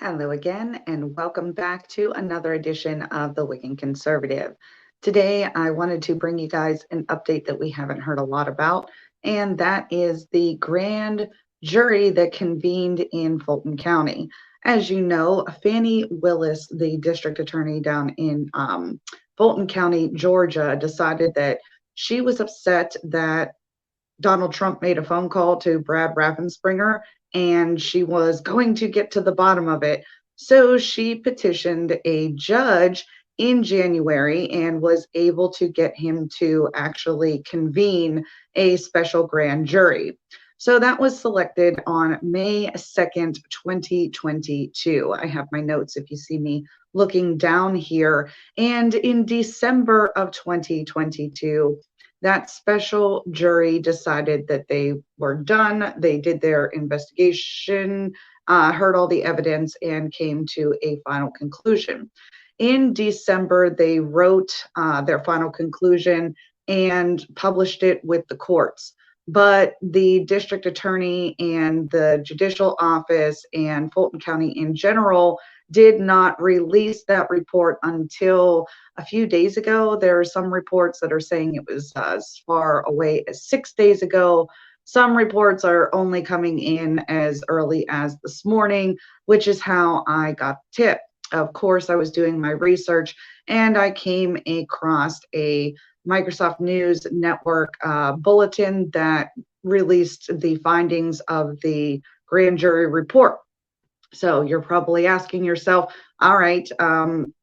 Hello again, and welcome back to another edition of the Wicked Conservative. Today, I wanted to bring you guys an update that we haven't heard a lot about, and that is the grand jury that convened in Fulton County. As you know, Fannie Willis, the district attorney down in Fulton County, Georgia, decided that she was upset that Donald Trump made a phone call to Brad Raffenspringer and she was going to get to the bottom of it. So she petitioned a judge in January and was able to get him to actually convene a special grand jury. So that was selected on May 2nd, 2022. I have my notes if you see me looking down here. And in December of 2022, that special jury decided that they were done. They did their investigation, heard all the evidence, and came to a final conclusion. In December, they wrote their final conclusion and published it with the courts. But the district attorney and the judicial office and Fulton County in general did not release that report until a few days ago. There are some reports that are saying it was as far away as 6 days ago. Some reports are only coming in as early as this morning, which is how I got the tip. Of course, I was doing my research and I came across a Microsoft News Network bulletin that released the findings of the grand jury report. So you're probably asking yourself, all right,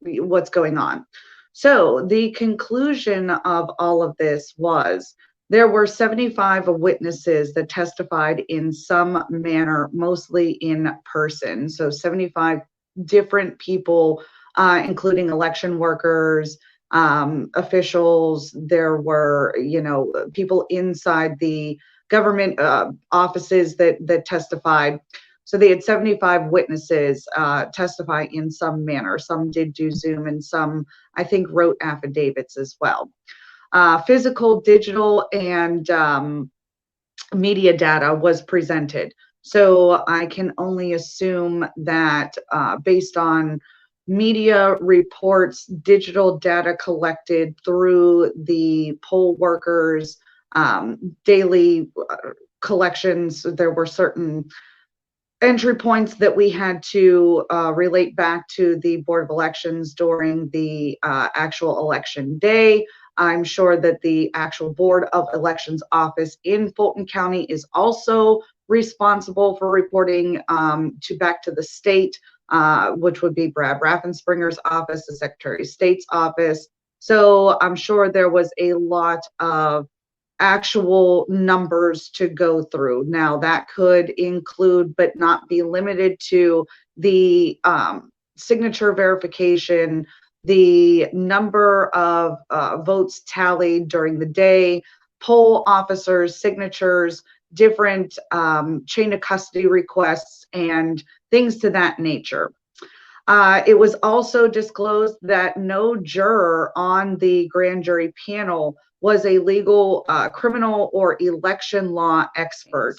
what's going on? So the conclusion of all of this was there were 75 witnesses that testified in some manner, mostly in person. So 75 different people, including election workers, officials. There were, people inside the government offices that testified. So they had 75 witnesses testify in some manner. Some did do Zoom and some, I think, wrote affidavits as well. Physical, digital, and media data was presented. So I can only assume that based on media reports, digital data collected through the poll workers, daily collections, there were certain entry points that we had to relate back to the Board of Elections during the actual election day. I'm sure that the actual Board of Elections office in Fulton County is also responsible for reporting back to the state, which would be Brad Raffenspringer's office, the Secretary of State's office. So I'm sure there was a lot of actual numbers to go through. Now that could include, but not be limited to, the signature verification, the number of votes tallied during the day, poll officers' signatures, different chain of custody requests, and things to that nature. It was also disclosed that no juror on the grand jury panel was a legal, criminal, or election law expert.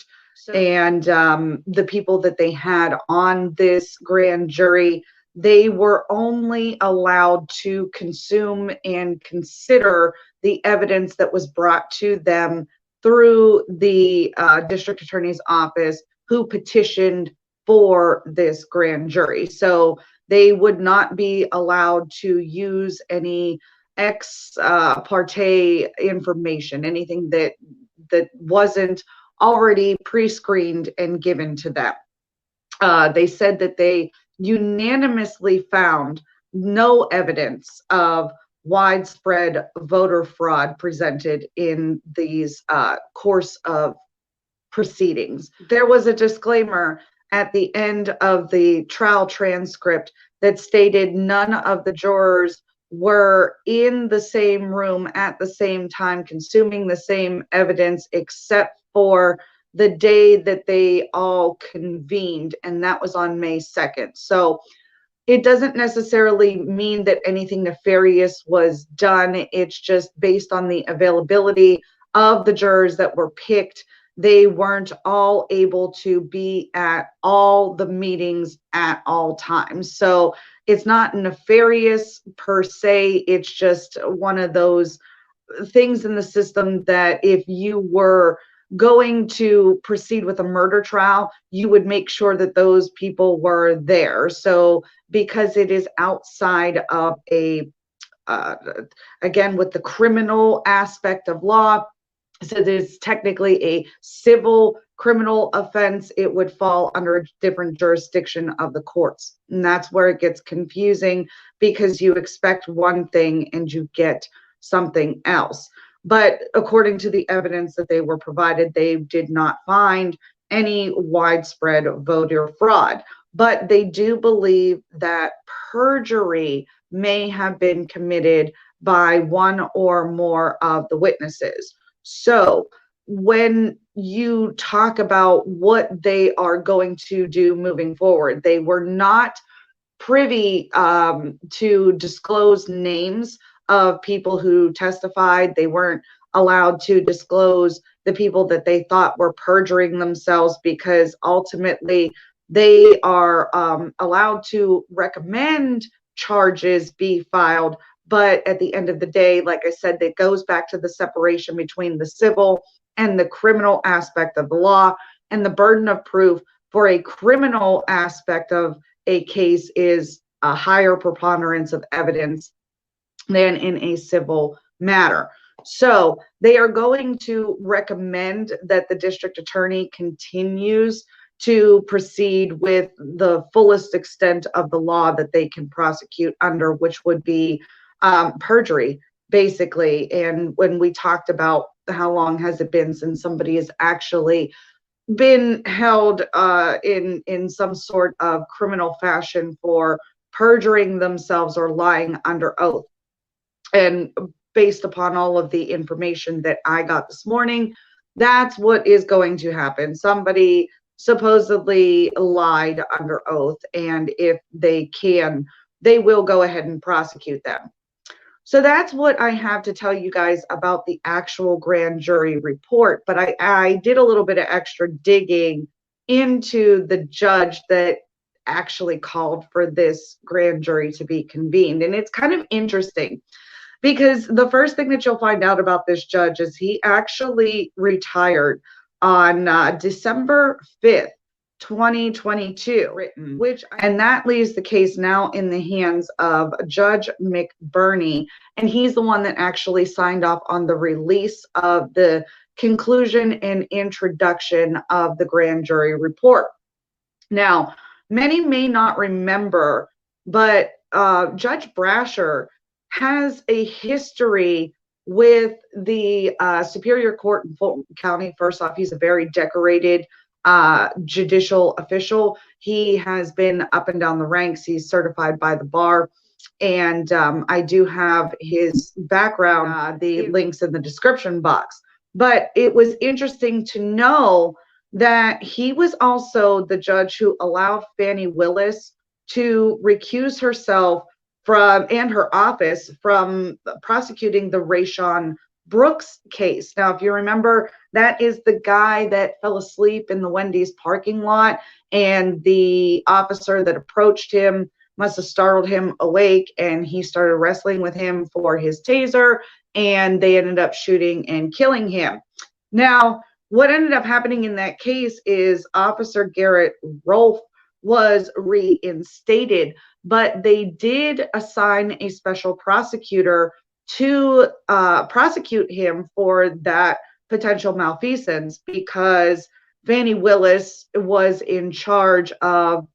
And the people that they had on this grand jury, they were only allowed to consume and consider the evidence that was brought to them through the district attorney's office, who petitioned for this grand jury. So they would not be allowed to use any ex parte information, anything that wasn't already pre-screened and given to them. They said that they unanimously found no evidence of widespread voter fraud presented in these course of proceedings. There was a disclaimer at the end of the trial transcript that stated none of the jurors were in the same room at the same time consuming the same evidence, except for the day that they all convened, and that was on May 2nd. So it doesn't necessarily mean that anything nefarious was done. It's just based on the availability of the jurors that were picked they weren't all able to be at all the meetings at all times. So it's not nefarious per se. It's just one of those things in the system that if you were going to proceed with a murder trial, you would make sure that those people were there. So because it is outside of a uh, again, with the criminal aspect of law, so it's technically a civil criminal offense, it would fall under a different jurisdiction of the courts. And that's where it gets confusing, because you expect one thing and you get something else. But according to the evidence that they were provided, they did not find any widespread voter fraud. But they do believe that perjury may have been committed by one or more of the witnesses. So when you talk about what they are going to do moving forward, they were not privy to disclose names of people who testified. They weren't allowed to disclose the people that they thought were perjuring themselves, because ultimately they are allowed to recommend charges be filed. But at the end of the day, like I said, it goes back to the separation between the civil and the criminal aspect of the law. And the burden of proof for a criminal aspect of a case is a higher preponderance of evidence than in a civil matter. So they are going to recommend that the district attorney continues to proceed with the fullest extent of the law that they can prosecute under, which would be perjury, basically. And when we talked about how long has it been since somebody has actually been held in some sort of criminal fashion for perjuring themselves or lying under oath. And based upon all of the information that I got this morning, that's what is going to happen. Somebody supposedly lied under oath, and if they can, they will go ahead and prosecute them. So that's what I have to tell you guys about the actual grand jury report. But I did a little bit of extra digging into the judge that actually called for this grand jury to be convened. And it's kind of interesting, because the first thing that you'll find out about this judge is he actually retired on December 5th, 2022, and that leaves the case now in the hands of Judge McBurney, and he's the one that actually signed off on the release of the conclusion and introduction of the grand jury report. Now, many may not remember, but Judge Brasher has a history with the Superior Court in Fulton County. First off, he's a very decorated judicial official. He has been up and down the ranks. He's certified by the bar. And I do have his background, the links in the description box. But it was interesting to know that he was also the judge who allowed Fannie Willis to recuse herself from, and her office, from prosecuting the Rayshon Brooks case. Now, if you remember, that is the guy that fell asleep in the Wendy's parking lot, and the officer that approached him must have startled him awake, and he started wrestling with him for his taser, and they ended up shooting and killing him. Now, what ended up happening in that case is Officer Garrett Rolfe was reinstated, but they did assign a special prosecutor to prosecute him for that potential malfeasance, because Fannie Willis was in charge of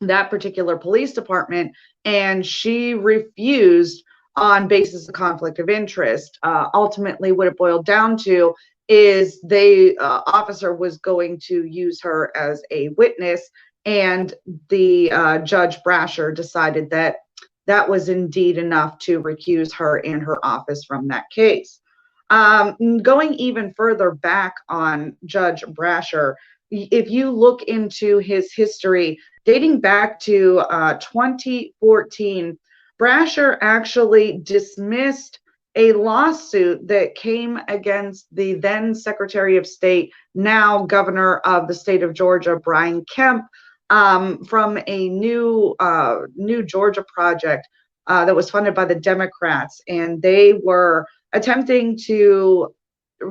that particular police department, and she refused on basis of conflict of interest. Ultimately, what it boiled down to is the officer was going to use her as a witness, and the Judge Brasher decided that that was indeed enough to recuse her and her office from that case. Going even further back on Judge Brasher, if you look into his history dating back to 2014, Brasher actually dismissed a lawsuit that came against the then Secretary of State, now Governor of the state of Georgia, Brian Kemp, from a new Georgia project that was funded by the Democrats, and they were attempting to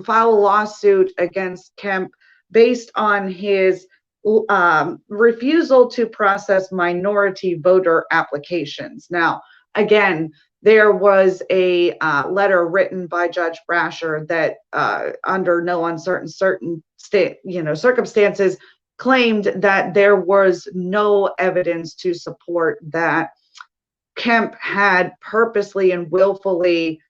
file a lawsuit against Kemp based on his refusal to process minority voter applications. Now, again, there was a letter written by Judge Brasher that, under no uncertain circumstances, claimed that there was no evidence to support that Kemp had purposely and willfully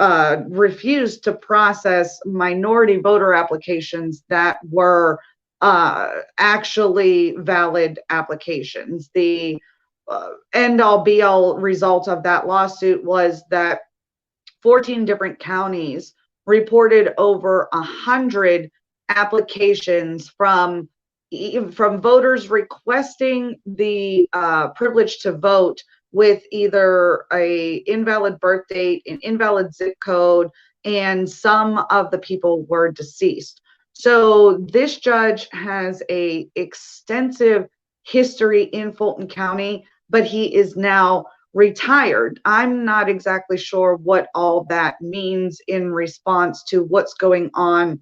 refused to process minority voter applications that were actually valid applications. The end all be all result of that lawsuit was that 14 different counties reported over 100 applications from voters requesting the privilege to vote with either a invalid birth date, an invalid zip code, and some of the people were deceased. So this judge has a extensive history in Fulton County, but he is now retired. I'm not exactly sure what all that means in response to what's going on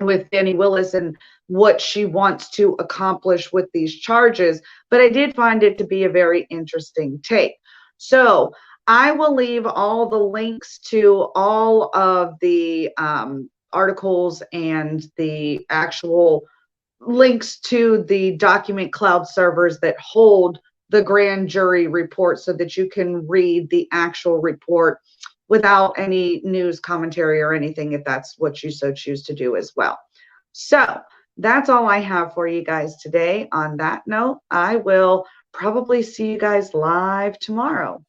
with Danny Willis and what she wants to accomplish with these charges, but I did find it to be a very interesting take. So I will leave all the links to all of the articles and the actual links to the document cloud servers that hold the grand jury report so that you can read the actual report without any news commentary or anything, if that's what you so choose to do as well. So that's all I have for you guys today. On that note, I will probably see you guys live tomorrow.